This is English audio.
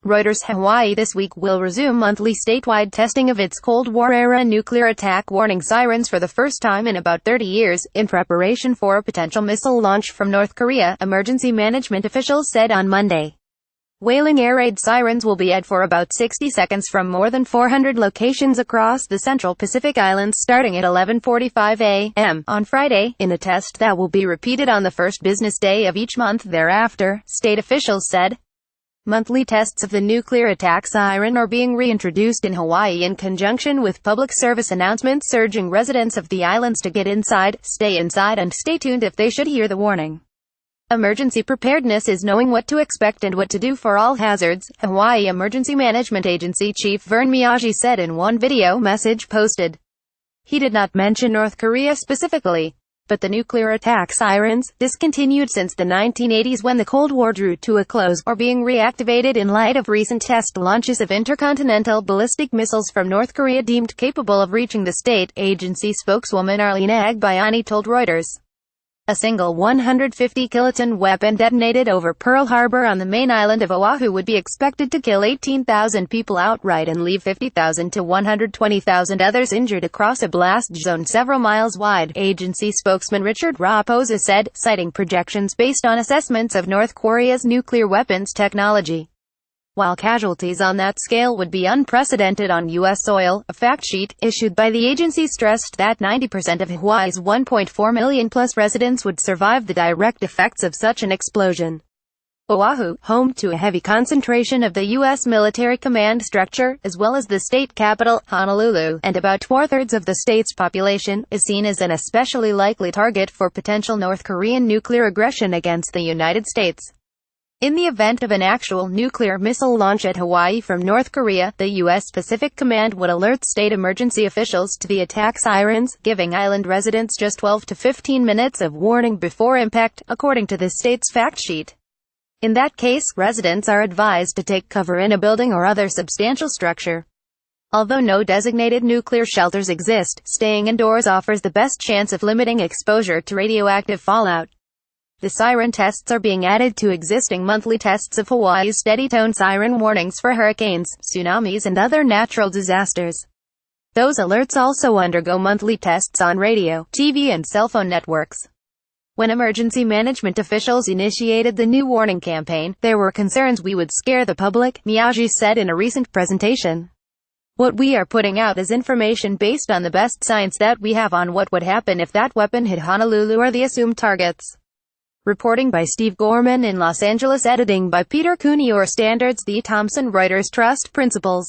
Reuters Hawaii this week will resume monthly statewide testing of its Cold Warera nuclear attack warning sirens for the first time in about 30 years, in preparation for a potential missile launch from North Korea, emergency management officials said on Monday. Wailing air-raid sirens will be at for about 60 seconds from more than 400 locations across the central Pacific Islands starting at 11:45 a.m. on Friday, in a test that will be repeated on the first business day of each month thereafter, state officials said. Monthly tests of the nuclear attack siren are being reintroduced in Hawaii in conjunction with public service announcements urging residents of the islands to get inside, and stay tuned if they should hear the warning. Emergency preparedness is knowing what to expect and what to do for all hazards, Hawaii Emergency Management Agency Chief Vern Miyagi said in one video message posted. He did not mention North Korea specifically, but the nuclear attack sirens, discontinued since the 1980s when the Cold War drew to a close, are being reactivated in light of recent test launches of intercontinental ballistic missiles from North Korea deemed capable of reaching the state agency spokeswoman Arlene Agbayani told Reuters. A single 150-kiloton weapon detonated over Pearl Harbor on the main island of Oahu would be expected to kill 18,000 people outright and leave 50,000 to 120,000 others injured across a blast zone several miles wide, agency spokesman Richard Raposa said, citing projections based on assessments of North Korea's nuclear weapons technology. While casualties on that scale would be unprecedented on U.S. soil, a fact sheet issued by the agency stressed that 90% of Hawaii's 1.4 million-plus residents would survive the direct effects of such an explosion. Oahu, home to a heavy concentration of the U.S. military command structure, as well as the state capital, Honolulu, and about 2/3 of the state's population, is seen as an especially likely target for potential North Korean nuclear aggression against the United States. In the event of an actual nuclear missile launch at Hawaii from North Korea, the U.S. Pacific Command would alert state emergency officials to the attack sirens, giving island residents just 12 to 15 minutes of warning before impact, according to the state's fact sheet. In that case, residents are advised to take cover in a building or other substantial structure. Although no designated nuclear shelters exist, staying indoors offers the best chance of limiting exposure to radioactive fallout. The siren tests are being added to existing monthly tests of Hawaii's steady-tone siren warnings for hurricanes, tsunamis and other natural disasters. Those alerts also undergo monthly tests on radio, TV and cell phone networks. When emergency management officials initiated the new warning campaign, there were concerns we would scare the public, Miyagi said in a recent presentation. What we are putting out is information based on the best science that we have on what would happen if that weapon hit Honolulu or the assumed targets. Reporting by Steve Gorman in Los Angeles. Editing by Peter Cooney. Standards. The Thomson Reuters Trust Principles.